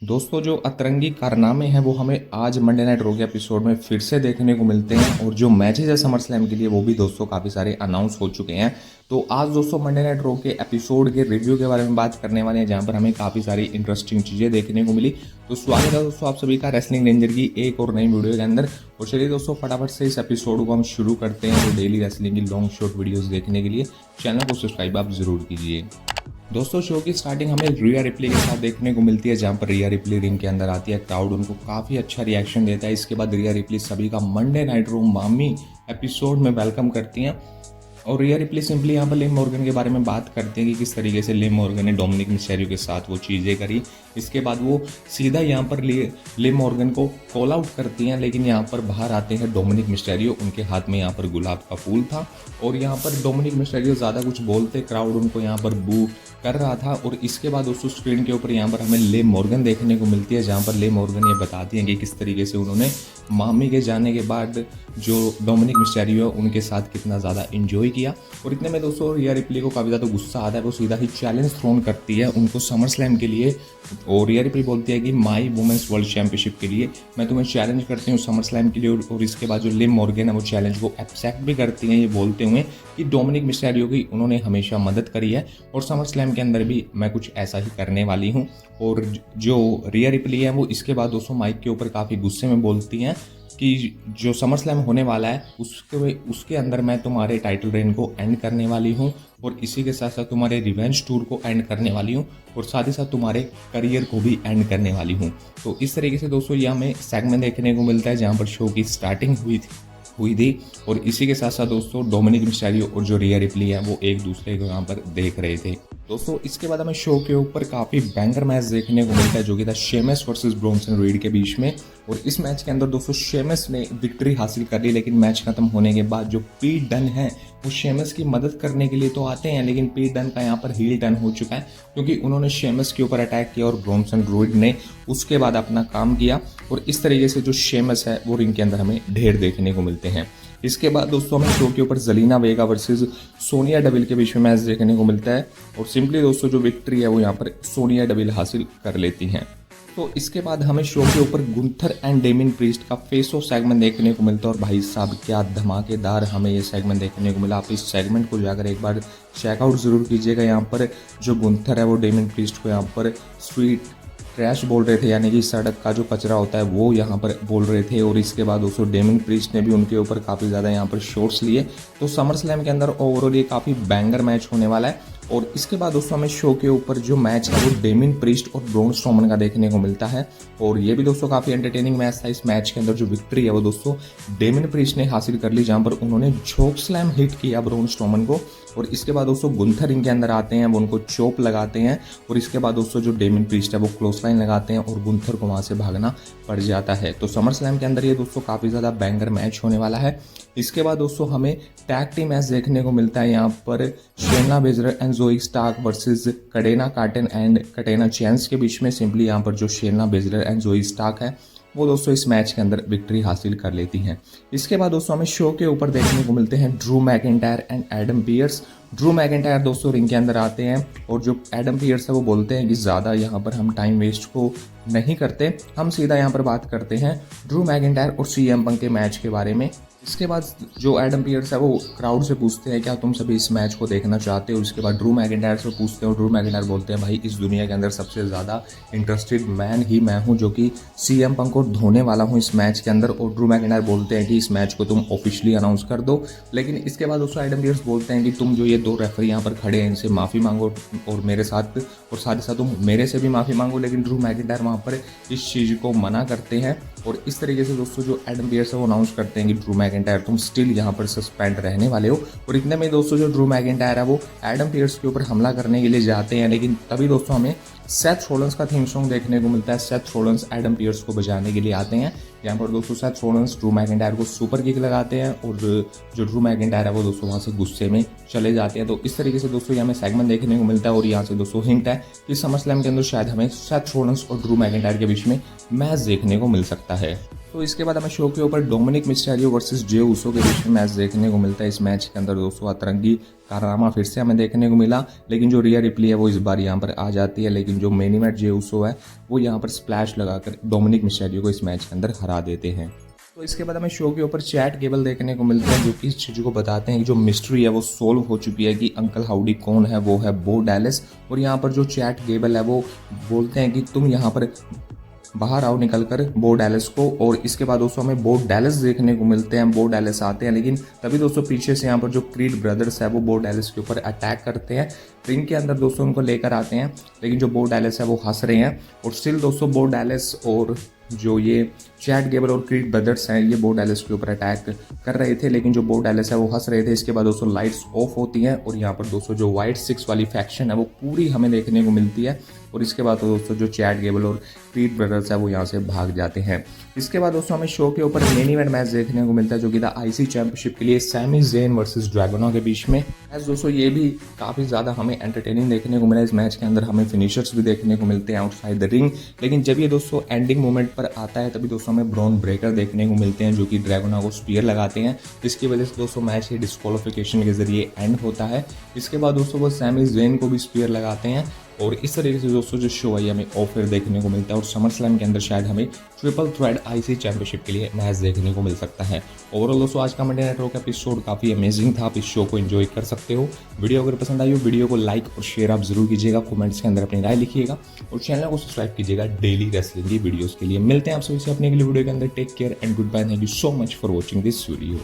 दोस्तों जो अतरंगी कारनामे हैं वो हमें आज मंडे नाइट रॉ के एपिसोड में फिर से देखने को मिलते हैं और जो मैचेस है समर स्लैम के लिए वो भी दोस्तों काफ़ी सारे अनाउंस हो चुके हैं। तो आज दोस्तों मंडे नाइट रॉ के एपिसोड के रिव्यू के बारे में बात करने वाले हैं जहां पर हमें काफ़ी सारी इंटरेस्टिंग चीज़ें देखने को मिली। तो स्वागत है दोस्तों आप सभी का रेसलिंग रेंजर की एक और नई वीडियो के अंदर। और चलिए दोस्तों फटाफट से इस एपिसोड को हम शुरू करते हैं। तो डेली रेसलिंग की लॉन्ग शॉर्ट वीडियोज़ देखने के लिए चैनल को सब्सक्राइब आप ज़रूर कीजिए। दोस्तों शो की स्टार्टिंग हमें रिया रिप्ली के साथ देखने को मिलती है जहां पर रिया रिप्ली रिंग के अंदर आती है। क्राउड उनको काफ़ी अच्छा रिएक्शन देता है। इसके बाद रिया रिप्ली सभी का मंडे नाइट रॉ मामी एपिसोड में वेलकम करती हैं और रिया रिप्ली सिंपली यहाँ पर लिम मॉर्गन के बारे में बात करते हैं कि किस तरीके से लिम मॉर्गन ने डोमिनिक मिस्टेरियो के साथ वो चीज़ें करी। इसके बाद वो सीधा यहाँ पर लिम मॉर्गन को कॉल आउट करती हैं, लेकिन यहाँ पर बाहर आते हैं डोमिनिक मिस्टेरियो। उनके हाथ में यहाँ पर गुलाब का फूल था और यहाँ पर डोमिनिक मिस्टेरियो ज़्यादा कुछ बोलते, क्राउड उनको यहाँ पर बू कर रहा था। और इसके बाद दोस्तों स्क्रीन के ऊपर यहाँ पर हमें लिम मॉर्गन देखने को मिलती है जहाँ पर लिम मॉर्गन ये बताती हैं कि किस तरीके से उन्होंने मामी के जाने के बाद जो डोमिनिक मिस्टेरियो है उनके साथ कितना ज़्यादा इंजॉय किया। और इतने में दोस्तों रिया रिप्ली को काफ़ी ज़्यादा गुस्सा आता है। वो सीधा ही चैलेंज थ्रोन करती है उनको समर स्लैम के लिए और रिया रिप्ली बोलती है कि माई वुमेंस वर्ल्ड चैंपियनशिप के लिए मैं तुम्हें चैलेंज करती हूँ समर स्लैम के लिए। और इसके बाद जो लिम मॉर्गन है वो चैलेंज को एक्सेप्ट भी करती हैं, ये बोलते हुए कि डोमिनिक मिस्टेरियो की उन्होंने हमेशा मदद करी है और समर स्लैम के अंदर भी मैं कुछ ऐसा ही करने वाली हूँ। और जो रिया रिप्ली है वो इसके बाद दोस्तों माइक के ऊपर काफ़ी गुस्से में बोलती हैं कि जो समर स्लैम होने वाला है उसके अंदर मैं तुम्हारे टाइटल रेन को एंड करने वाली हूँ और इसी के साथ साथ तुम्हारे रिवेंज टूर को एंड करने वाली हूँ और साथ ही साथ तुम्हारे करियर को भी एंड करने वाली हूँ। तो इस तरीके से दोस्तों ये हमें सेगमेंट देखने को मिलता है जहाँ पर शो की स्टार्टिंग हुई थी और इसी के साथ साथ दोस्तों डोमिनिक मिस्टेरियो और जो रिया रिप्ली है वो एक दूसरे को यहाँ पर देख रहे थे। दोस्तों इसके बाद हमें शो के ऊपर काफ़ी बैंगर मैच देखने को मिलता है जो कि था शेमस वर्सेस ब्रॉन्सन रीड के बीच में। और इस मैच के अंदर दोस्तों शेमस ने विक्ट्री हासिल कर ली, लेकिन मैच खत्म होने के बाद जो पीट डन है वो शेमस की मदद करने के लिए तो आते हैं, लेकिन पीट डन का यहाँ पर हील टर्न हो चुका है क्योंकि उन्होंने शेमस के ऊपर अटैक किया और ब्रॉन्सन रीड ने उसके बाद अपना काम किया। और इस तरीके से जो शेमस है वो रिंग के अंदर हमें ढेर देखने को मिलते हैं। इसके बाद दोस्तों हमें शो के ऊपर जेलिना वेगा वर्सेस सोनिया डेविल के बीच में मैच देखने को मिलता है और सिंपली दोस्तों जो विक्ट्री है वो यहाँ पर सोनिया डेविल हासिल कर लेती हैं। तो इसके बाद हमें शो के ऊपर गुंथर एंड डेमिन प्रीस्ट का फेस ऑफ सेगमेंट देखने को मिलता है और भाई साहब क्या धमाकेदार हमें ये सेगमेंट देखने को मिला। आप इस सेगमेंट को जाकर एक बार चेकआउट ज़रूर कीजिएगा। यहाँ पर जो गुंथर है वो डेमिन प्रीस्ट को यहाँ पर स्वीट ट्रैश बोल रहे थे, यानी कि सड़क का जो कचरा होता है वो यहाँ पर बोल रहे थे। और इसके बाद दोस्तों डेमिन प्रीस्ट ने भी उनके ऊपर काफ़ी ज़्यादा यहाँ पर शॉट्स लिए। तो समर स्लैम के अंदर ओवरऑल ये काफ़ी बैंगर मैच होने वाला है। और इसके बाद दोस्तों हमें शो के ऊपर जो मैच है वो डेमिन प्रीस्ट और ब्रॉन स्ट्रोमन का देखने को मिलता है और ये भी दोस्तों काफ़ी एंटरटेनिंग मैच था। इस मैच के अंदर जो विक्ट्री है वो दोस्तों डेमिन प्रीस्ट ने हासिल कर ली जहाँ पर उन्होंने चोक स्लैम हिट किया ब्रॉन स्ट्रोमन को। और इसके बाद दोस्तों गुंथर रिंग के अंदर आते हैं, वो उनको चोप लगाते हैं और इसके बाद दोस्तों जो डेमिन प्रीस्ट है वो क्लोज लाइन लगाते हैं और गुंथर को वहाँ से भागना पड़ जाता है। तो समर स्लैम के अंदर ये दोस्तों काफ़ी ज़्यादा बैंगर मैच होने वाला है। इसके बाद दोस्तों हमें टैग टीम मैच देखने को मिलता है यहाँ पर Shayna Baszler and Zoey Stark versus Kayden Carter and Katana Chance के बीच में। सिंपली यहाँ पर जो Shayna Baszler and Zoey Stark है वो दोस्तों इस मैच के अंदर विक्ट्री हासिल कर लेती हैं। इसके बाद दोस्तों हमें शो के ऊपर देखने को मिलते हैं Drew McIntyre and Adam Pearce. Drew McIntyre दोस्तों रिंग के अंदर आते हैं और जो एडम पियर्स है वो बोलते हैं कि ज़्यादा यहाँ पर हम टाइम वेस्ट को नहीं करते, हम सीधा यहाँ पर बात करते हैं ड्रू मैकिंटायर और सीएम पंक के मैच के बारे में। इसके बाद जो एडम पियर्स है वो क्राउड से पूछते हैं क्या तुम सभी इस मैच को देखना चाहते हो। इसके बाद ड्रू मैकिंटायर से पूछते हैं और ड्रू मैकिंटायर बोलते हैं भाई इस दुनिया के अंदर सबसे ज़्यादा इंटरेस्टेड मैन ही मैं हूं जो कि सीएम पंक को धोने वाला हूं इस मैच के अंदर। और ड्रू मैकिंटायर बोलते हैं कि इस मैच को तुम ऑफिशियली अनाउंस कर दो। लेकिन इसके बाद दोस्तों एडम पियर्स बोलते हैं कि तुम जो ये दो रेफरी यहाँ पर खड़े हैं इनसे माफ़ी मांगो और मेरे साथ और साथ ही साथ तुम मेरे से भी माफ़ी मांगो। लेकिन ड्रू मैकिंटायर वहाँ पर इस चीज़ को मना करते हैं और इस तरीके से दोस्तों जो एडम पियर्स है वो अनाउंस करते हैं कि ड्रू मैकिंटायर तुम स्टिल यहाँ पर सस्पेंड रहने वाले हो। और इतने में दोस्तों जो ड्रू मैकिंटायर है वो एडम पियर्स के ऊपर हमला करने के लिए जाते हैं, लेकिन तभी दोस्तों हमें सेथ रोलेंस का थीम सॉन्ग देखने को मिलता है। सेथ रोलेंस एडम पियर्स को बजाने के लिए आते हैं। यहाँ पर दोस्तों सेथ रोलेंस ड्रू मैकिंटायर को सुपर किक लगाते हैं और जो ड्रू मैकिंटायर है वो दोस्तों वहाँ से गुस्से में चले जाते हैं। तो इस तरीके से दोस्तों ये हमें सेगमेंट देखने को मिलता है और यहाँ से दोस्तों हिंट है कि समर स्लैम के अंदर शायद हमें सेथ रोलेंस और ड्रू मैकिंटायर के बीच में मैच देखने को मिल सकता है। तो इसके बाद हमें शो के ऊपर Dominic Mysterio versus Jey Uso के बीच में मैच देखने को मिलता है। इस मैच के अंदर दोस्तों अतरंगी कारनामा फिर से हमें देखने को मिला, लेकिन जो रिया रिप्ली है वो इस बार यहाँ पर आ जाती है, लेकिन जो मेन इवेंट जे ऊसो है वो यहाँ पर स्प्लैश लगाकर डोमिनिक मिस्टेरियो को इस मैच के अंदर हरा देते हैं। तो इसके बाद हमें शो के ऊपर चैट गेबल देखने को मिलते हैं, जो कि इस चीज़ को बताते हैं कि जो मिस्ट्री है वो सोल्व हो चुकी है कि अंकल हाउडी कौन है, वो है बो डैलिस। और यहाँ पर जो चैट गेबल है वो बोलते हैं कि तुम यहाँ पर बाहर आओ निकल कर बो डैलिस को। और इसके बाद दोस्तों हमें बो डैलिस देखने को मिलते हैं, बो डैलिस आते हैं, लेकिन तभी दोस्तों पीछे से यहाँ पर जो क्रीड ब्रदर्स है वो बो डैलिस के ऊपर अटैक करते हैं। रिंग के अंदर दोस्तों उनको लेकर आते हैं, लेकिन जो बो डैलिस है वो हंस रहे हैं। और स्टिल दोस्तों बो डैलिस और जो ये चैट गेबल और क्रीड ब्रदर्स हैं ये बो डैलिस के ऊपर अटैक कर रहे थे, लेकिन जो बो डैलिस है वो हंस रहे थे। इसके बाद दोस्तों लाइट्स ऑफ होती हैं और यहाँ पर दोस्तों जो वाइट 6 वाली फैक्शन है वो पूरी हमें देखने को मिलती है। और इसके बाद दोस्तों जो चैट गेबल और क्रीड ब्रदर्स है वो यहाँ से भाग जाते हैं। इसके बाद दोस्तों हमें शो के ऊपर मेन इवेंट मैच देखने को मिलता है, जो कि था आईसी चैंपियनशिप के लिए सैमी ज़ेन वर्सेस ड्रैगोना के बीच में। मैच दोस्तों ये भी काफ़ी ज़्यादा हमें एंटरटेनिंग देखने को मिला। इस मैच के अंदर हमें फिनिशर्स भी देखने को मिलते हैं आउटसाइड द रिंग, लेकिन जब ये दोस्तों एंडिंग मोमेंट पर आता है तभी दोस्तों हमें ब्रॉन ब्रेकर देखने को मिलते हैं, जो कि ड्रैगोना को स्पीयर लगाते हैं, जिसकी वजह से दोस्तों मैच ये डिस्क्वालिफिकेशन के जरिए एंड होता है। इसके बाद दोस्तों वो सैमी ज़ेन को भी स्पीयर लगाते हैं और इस तरीके से दोस्तों जो शो है हमें ऑफर देखने को मिलता है। और समर स्लैम के अंदर शायद हमें ट्रिपल थ्रेड आईसी चैंपियनशिप के लिए मैच देखने को मिल सकता है। ओवरऑल दोस्तों आज का मंडे नाइट रॉ का एपिसोड काफ़ी अमेजिंग था, आप इस शो को एंजॉय कर सकते हो। वीडियो अगर पसंद आई हो वीडियो को लाइक और शेयर आप जरूर कीजिएगा, कमेंट्स के अंदर अपनी राय लिखिएगा और चैनल को सब्सक्राइब कीजिएगा डेली रेसलिंग की वीडियोज़ के लिए। मिलते हैं आप सभी से अपने अगली वीडियो के अंदर। Take care and good bye. Thank you so much for watching this video.